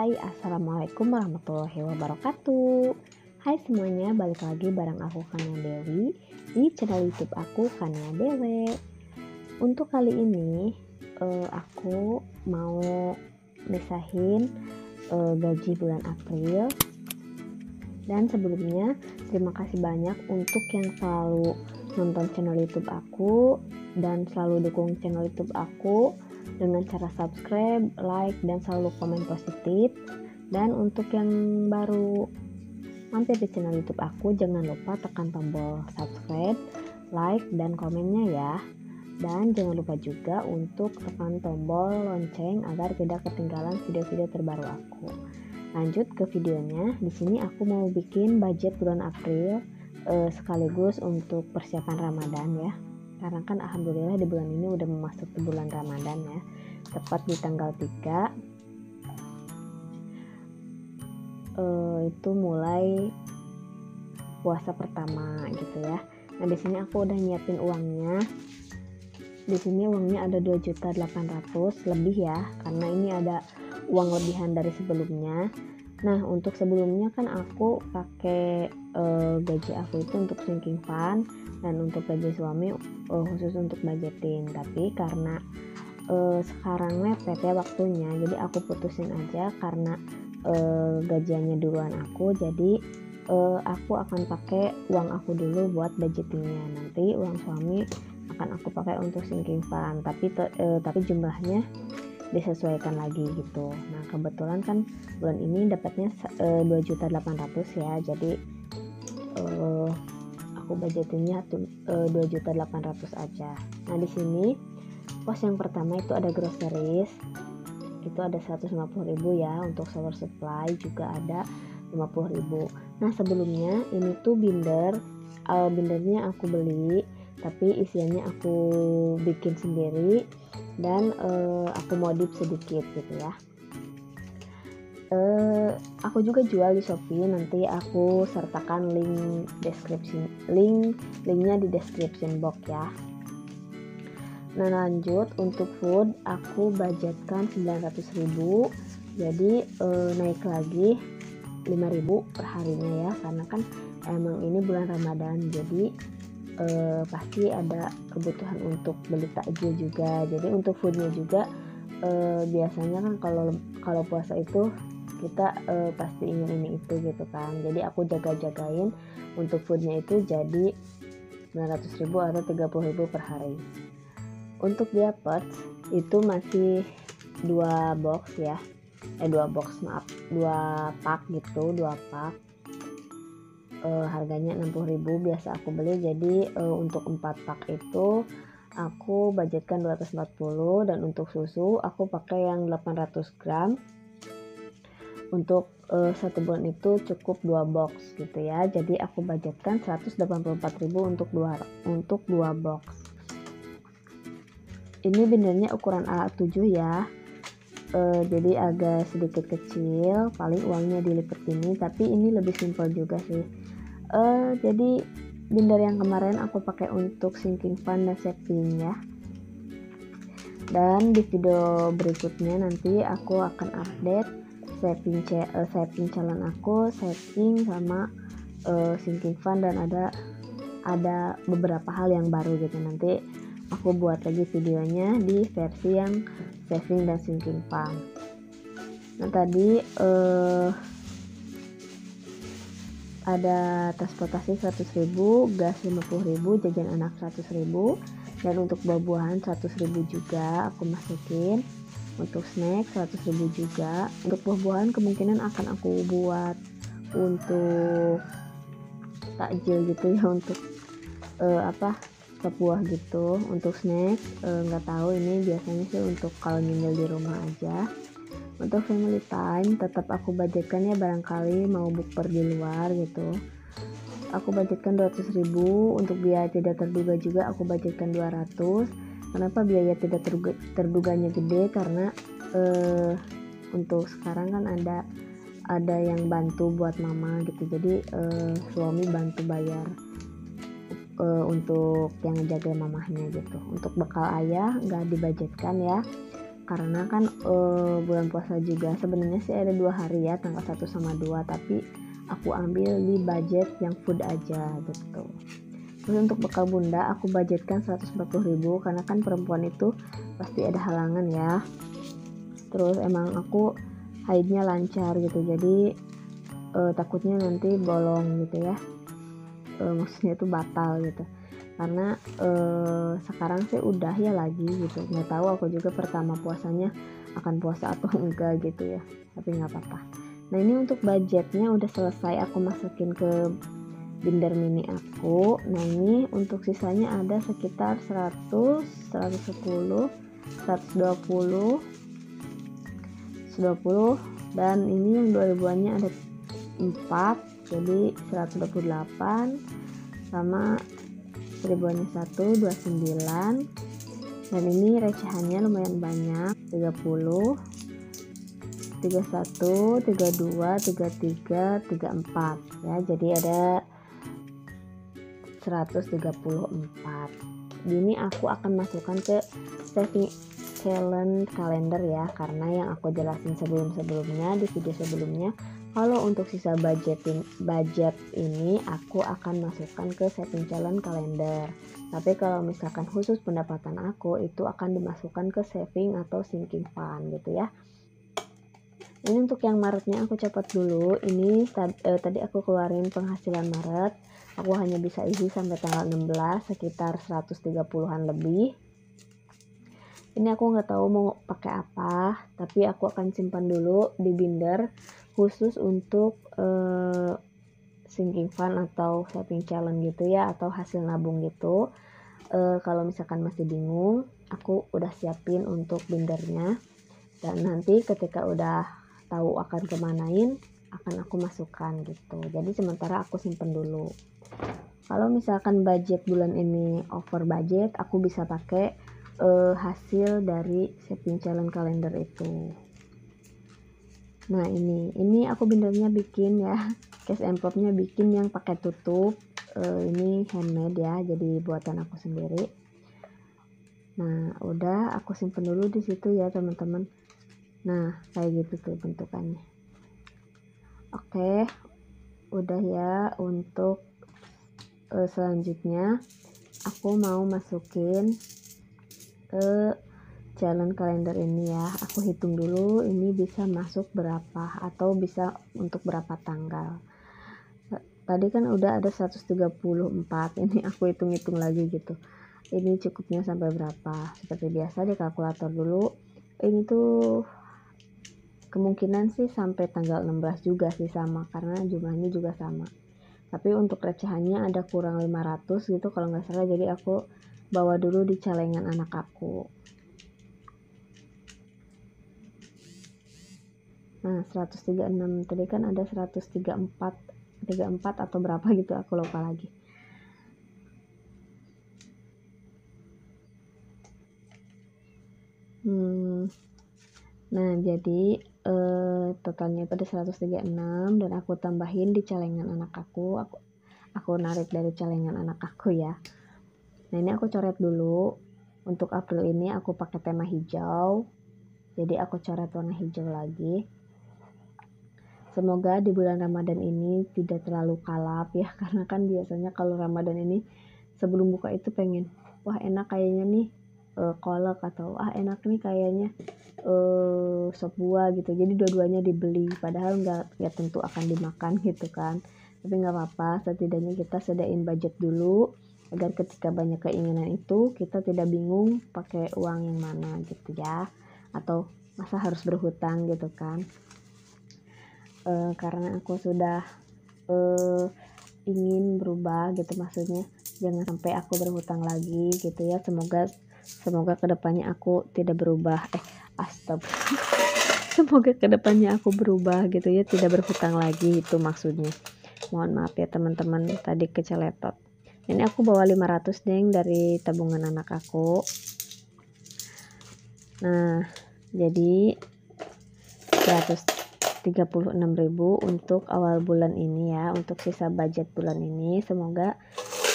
Hai, Assalamualaikum warahmatullahi wabarakatuh. Hai semuanya, balik lagi bareng aku Kania Dewi di channel YouTube aku Kania Dewi. Untuk kali ini aku mau misahin gaji bulan April. Dan sebelumnya terima kasih banyak untuk yang selalu nonton channel YouTube aku dan selalu dukung channel YouTube aku dengan cara subscribe, like, dan selalu komen positif. Dan untuk yang baru mampir di channel YouTube aku, jangan lupa tekan tombol subscribe, like, dan komennya ya. Dan jangan lupa juga untuk tekan tombol lonceng agar tidak ketinggalan video-video terbaru aku. Lanjut ke videonya. Di sini aku mau bikin budget bulan April sekaligus untuk persiapan Ramadan ya. Karena kan alhamdulillah di bulan ini udah memasuki bulan Ramadan ya. Tepat di tanggal 3 itu mulai puasa pertama gitu ya. Nah, di sini aku udah nyiapin uangnya. Di sini uangnya ada 2.800.000 lebih ya, karena ini ada uang lebihan dari sebelumnya. Nah, untuk sebelumnya kan aku pakai gaji aku itu untuk sinking fund dan untuk gaji suami khusus untuk budgeting. Tapi karena sekarang mepet ya waktunya, jadi aku putusin aja karena gajiannya duluan aku, jadi aku akan pakai uang aku dulu buat budgetingnya. Nanti uang suami akan aku pakai untuk sinking fund, tapi jumlahnya disesuaikan lagi gitu. Nah, kebetulan kan bulan ini dapatnya 2.800.000 ya, jadi aku budgetingnya 2.800.000 aja. Nah, di sini pos yang pertama itu ada groceries, itu ada 150.000 ya. Untuk shower supply juga ada 50.000. Nah, sebelumnya ini tuh bindernya aku beli, tapi isiannya aku bikin sendiri dan aku modif sedikit gitu ya. Aku juga jual di Shopee, nanti aku sertakan linknya di description box ya. Nah, lanjut untuk food aku budgetkan 900.000, jadi naik lagi 5.000 per harinya ya, karena kan emang ini bulan Ramadan, jadi pasti ada kebutuhan untuk beli takjil juga. Jadi untuk foodnya juga biasanya kan kalau puasa itu kita pasti ingin ini itu gitu kan, jadi aku jagain untuk foodnya itu jadi 900.000 atau 30.000 per hari. Untuk diapet itu masih 2 pak gitu, 2 pak. Harganya 60.000 biasa aku beli, jadi untuk 4 pak itu aku budgetkan 240. Dan untuk susu aku pakai yang 800 gram. Untuk 1 bulan itu cukup 2 box gitu ya, jadi aku budgetkan 184.000 untuk 2 box. Ini bindernya ukuran A7 ya, jadi agak sedikit kecil, paling uangnya dilipat ini, tapi ini lebih simpel juga sih. Jadi binder yang kemarin aku pakai untuk sinking fund dan saving ya. Dan di video berikutnya nanti aku akan update saving challenge aku, saving sama sinking fund, dan ada beberapa hal yang baru gitu. Nanti aku buat lagi videonya di versi yang saving dan sinking fund. Nah, tadi ada transportasi 100.000, gas 50.000, jajan anak 100.000, dan untuk buah-buahan 100.000 juga aku masukin. Untuk snack 100.000 juga. Untuk buah-buahan kemungkinan akan aku buat untuk takjil gitu ya, untuk stok buah gitu. Untuk snack nggak tahu, ini biasanya sih untuk kalau nyemil di rumah aja. Untuk family time tetap aku budgetkan ya, barangkali mau bukber di luar gitu. Aku budgetkan 200.000. Untuk biaya tidak terduga juga aku budgetkan 200. Kenapa biaya tidak terduganya gede? Karena untuk sekarang kan ada yang bantu buat mama gitu, jadi suami bantu bayar untuk yang jaga mamahnya gitu. Untuk bekal ayah nggak dibudgetkan ya, karena kan bulan puasa juga. Sebenarnya sih ada 2 hari ya, tanggal 1 sama 2, tapi aku ambil di budget yang food aja gitu. Terus untuk bekal bunda aku budgetkan 140.000 karena kan perempuan itu pasti ada halangan ya. Terus emang aku haidnya lancar gitu, jadi takutnya nanti bolong gitu ya, maksudnya itu batal gitu. Karena sekarang sih udah ya lagi gitu, nggak tahu aku juga pertama puasanya akan puasa atau enggak gitu ya, tapi nggak apa-apa. Nah ini untuk budgetnya udah selesai, aku masukin ke binder mini aku. Nah ini untuk sisanya ada sekitar 100, 110, 120, 120, dan ini yang 2000-annya ada 4, jadi 128, sama 1000-annya 1, 29, dan ini recehannya lumayan banyak, 30, 31, 32, 33, 34 ya, jadi ada 134. Ini aku akan masukkan ke saving challenge kalender ya, karena yang aku jelasin sebelumnya di video sebelumnya, kalau untuk sisa budget ini aku akan masukkan ke saving challenge kalender. Tapi kalau misalkan khusus pendapatan aku, itu akan dimasukkan ke saving atau sinking fund gitu ya. Ini untuk yang Maretnya aku catat dulu. Ini tadi aku keluarin penghasilan Maret, aku hanya bisa isi sampai tanggal 16, sekitar 130-an lebih. Ini aku nggak tahu mau pakai apa, tapi aku akan simpan dulu di binder khusus untuk sinking fund atau saving challenge gitu ya, atau hasil nabung gitu. Kalau misalkan masih bingung, aku udah siapin untuk bindernya, dan nanti ketika udah tahu akan kemanain akan aku masukkan gitu. Jadi sementara aku simpen dulu. Kalau misalkan budget bulan ini over budget, aku bisa pakai hasil dari saving challenge kalender itu. Nah ini aku bindernya bikin ya, cash envelope-nya bikin yang pakai tutup. Ini handmade ya, jadi buatan aku sendiri. Nah udah aku simpen dulu di situ ya teman-teman. Nah kayak gitu tuh bentukannya. Oke, udah ya. Untuk selanjutnya aku mau masukin ke challenge kalender ini ya. Aku hitung dulu ini bisa masuk berapa atau bisa untuk berapa tanggal. Tadi kan udah ada 134, ini aku hitung-hitung lagi gitu, ini cukupnya sampai berapa. Seperti biasa di kalkulator dulu. Ini tuh kemungkinan sih sampai tanggal 16 juga sih, sama karena jumlahnya juga sama. Tapi untuk recehannya ada kurang 500 gitu kalau nggak salah, jadi aku bawa dulu di celengan anak aku. Nah 136 tadi kan ada 134 atau berapa gitu, aku lupa lagi. Nah jadi totalnya itu ada 136, dan aku tambahin di celengan anak aku narik dari celengan anak aku ya. Nah ini aku coret dulu. Untuk April ini aku pakai tema hijau, jadi aku coret warna hijau lagi. Semoga di bulan Ramadan ini tidak terlalu kalap ya, karena kan biasanya kalau Ramadan ini sebelum buka itu pengen, wah enak kayaknya nih kolak, atau enak nih kayaknya sop buah gitu, jadi dua-duanya dibeli, padahal nggak tentu akan dimakan gitu kan. Tapi nggak apa-apa, setidaknya kita sediain budget dulu agar ketika banyak keinginan itu kita tidak bingung pakai uang yang mana gitu ya, atau masa harus berhutang gitu kan. Karena aku sudah ingin berubah gitu, maksudnya jangan sampai aku berhutang lagi gitu ya. Semoga kedepannya aku tidak berubah, semoga kedepannya aku berubah gitu ya, tidak berhutang lagi, itu maksudnya. Mohon maaf ya teman-teman, tadi keceletot. Ini aku bawa 500 deng dari tabungan anak aku. Nah jadi 136.000 untuk awal bulan ini ya, untuk sisa budget bulan ini. Semoga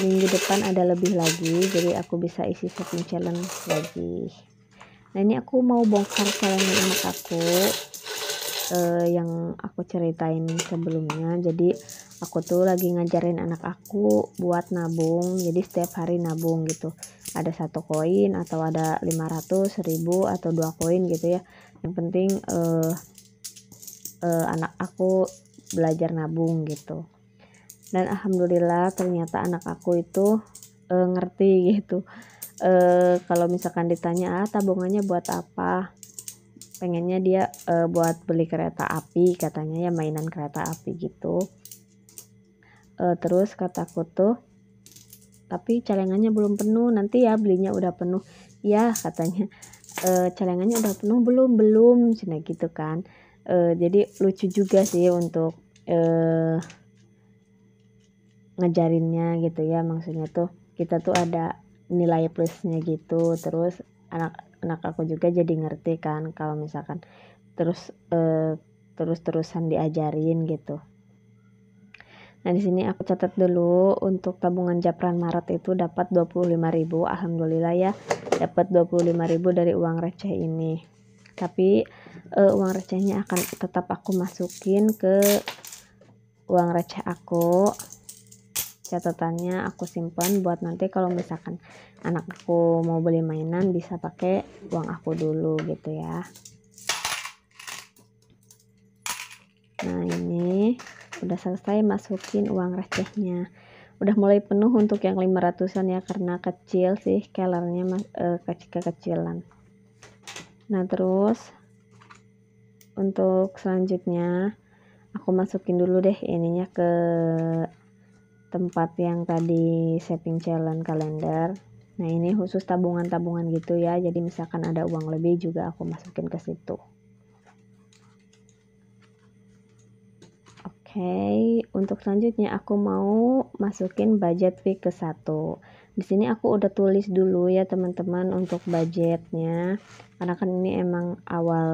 minggu depan ada lebih lagi, jadi aku bisa isi saving challenge lagi. Nah ini aku mau bongkar celengan anak aku yang aku ceritain sebelumnya. Jadi aku tuh lagi ngajarin anak aku buat nabung, jadi setiap hari nabung gitu, ada 1 koin atau ada 500, 1000 atau 2 koin gitu ya. Yang penting anak aku belajar nabung gitu. Dan alhamdulillah ternyata anak aku itu ngerti gitu. Kalau misalkan ditanya tabungannya buat apa, pengennya dia buat beli kereta api katanya ya, mainan kereta api gitu. Terus kataku tuh, tapi celengannya belum penuh, nanti ya belinya udah penuh ya katanya. Celengannya udah penuh belum cina gitu kan. Jadi lucu juga sih untuk ngajarinnya gitu ya, maksudnya tuh kita tuh ada nilai plusnya gitu. Terus anak aku juga jadi ngerti kan kalau misalkan terus-terusan diajarin gitu. Nah di sini aku catat dulu untuk tabungan Japran Maret itu dapat 25.000. Alhamdulillah ya, dapat 25.000 dari uang receh ini. Tapi uang recehnya akan tetap aku masukin ke uang receh aku. Catatannya aku simpan buat nanti kalau misalkan anak aku mau beli mainan bisa pakai uang aku dulu gitu ya. Nah ini udah selesai masukin uang recehnya, udah mulai penuh untuk yang 500-an ya, karena kecil sih kellernya kekecilan. Nah terus untuk selanjutnya aku masukin dulu deh ininya ke tempat yang tadi saving challenge kalender. Nah ini khusus tabungan-tabungan gitu ya, jadi misalkan ada uang lebih juga aku masukin ke situ. Oke, untuk selanjutnya aku mau masukin budget week ke 1. Di sini aku udah tulis dulu ya teman-teman untuk budgetnya, karena kan ini emang awal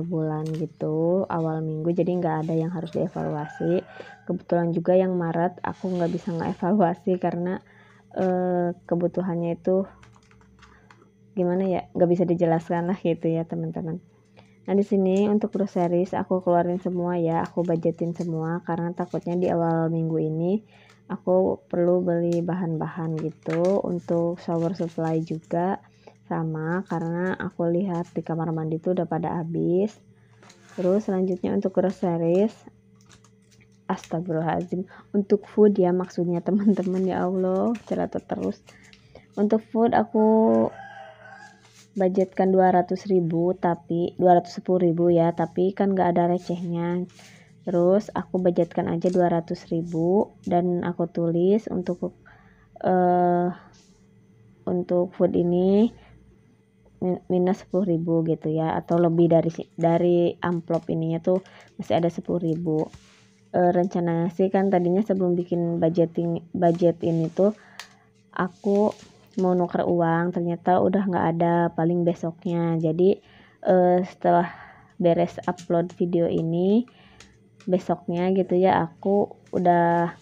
bulan gitu, awal minggu, jadi nggak ada yang harus dievaluasi. Kebetulan juga yang Maret aku nggak bisa ngevaluasi karena kebutuhannya itu gimana ya, nggak bisa dijelaskan lah gitu ya teman-teman. Nah di sini untuk groceries aku keluarin semua ya, aku budgetin semua karena takutnya di awal minggu ini aku perlu beli bahan-bahan gitu. Untuk shower supply juga sama, karena aku lihat di kamar mandi tuh udah pada habis. Terus selanjutnya untuk groceries, astagfirullahaladzim, untuk food ya maksudnya teman-teman, ya Allah cerita terus. Untuk food aku budgetkan 200.000, tapi 210.000 ya, tapi kan gak ada recehnya. Terus aku budgetkan aja 200.000 dan aku tulis untuk food ini minus 10.000 gitu ya, atau lebih dari amplop ininya tuh masih ada 10.000. Rencananya sih kan tadinya sebelum bikin budget ini tuh aku mau nuker uang, ternyata udah nggak ada, paling besoknya. Jadi setelah beres upload video ini besoknya gitu ya aku udah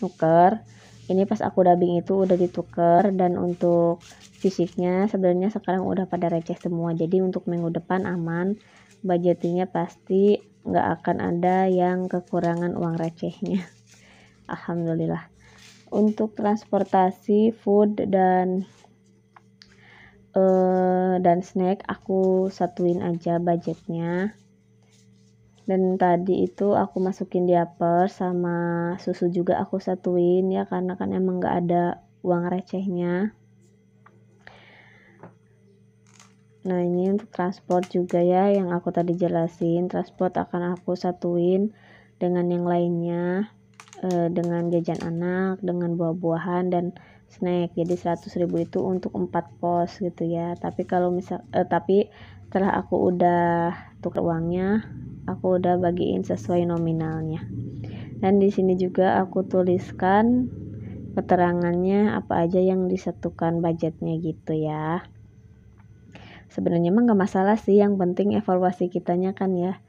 nuker. Ini pas aku dubbing itu udah dituker, dan untuk fisiknya sebenarnya sekarang udah pada receh semua, jadi untuk minggu depan aman, budgetingnya pasti nggak akan ada yang kekurangan uang recehnya. Alhamdulillah. Untuk transportasi, food dan snack aku satuin aja budgetnya. Dan tadi itu aku masukin diaper sama susu juga aku satuin ya, karena kan emang nggak ada uang recehnya. Nah ini untuk transport juga ya, yang aku tadi jelasin, transport akan aku satuin dengan yang lainnya, dengan jajan anak, dengan buah-buahan dan snack. Jadi 100.000 itu untuk 4 pos gitu ya. Tapi kalau tapi setelah aku udah tukar uangnya, aku udah bagiin sesuai nominalnya. Dan di sini juga aku tuliskan keterangannya apa aja yang disatukan budgetnya gitu ya. Sebenarnya mah nggak masalah sih, yang penting evaluasi kitanya kan ya,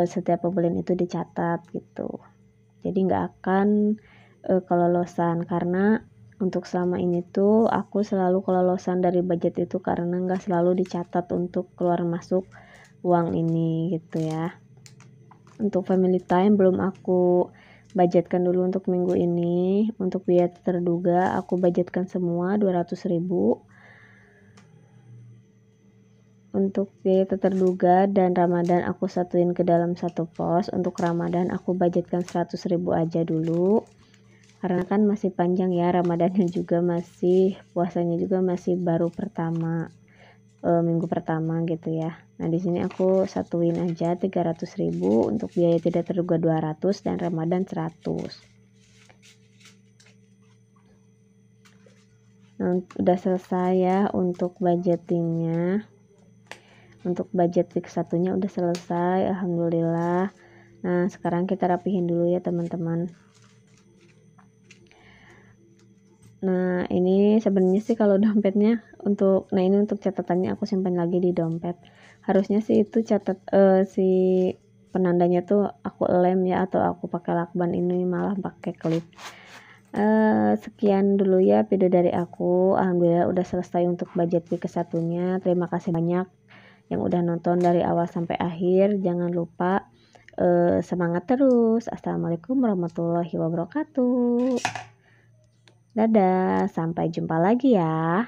setiap pembelian itu dicatat gitu. Jadi nggak akan kelolosan, karena Untuk selama ini tuh aku selalu kelolosan dari budget itu karena nggak selalu dicatat untuk keluar masuk uang ini gitu ya. Untuk family time belum aku budgetkan dulu untuk minggu ini. Untuk biaya terduga aku budgetkan semua 200.000. Untuk biaya terduga dan Ramadan aku satuin ke dalam satu pos. Untuk Ramadan aku budgetkan 100.000 aja dulu. Karena kan masih panjang ya Ramadannya juga puasanya juga masih baru minggu pertama gitu ya. Nah, di sini aku satuin aja 300.000 untuk biaya tidak terduga 200 dan Ramadan 100. Nah, udah selesai ya untuk budgetingnya. Untuk budget week satunya udah selesai, alhamdulillah. Nah, sekarang kita rapihin dulu ya teman-teman. Nah, ini sebenarnya sih kalau dompetnya ini untuk catatannya aku simpan lagi di dompet. Harusnya sih itu si penandanya tuh aku lem ya, atau aku pakai lakban, ini malah pakai klip. Sekian dulu ya video dari aku. Alhamdulillah udah selesai untuk budget week ke-1-nya. Terima kasih banyak yang udah nonton dari awal sampai akhir. Jangan lupa semangat terus. Assalamualaikum warahmatullahi wabarakatuh. Dadah, sampai jumpa lagi ya.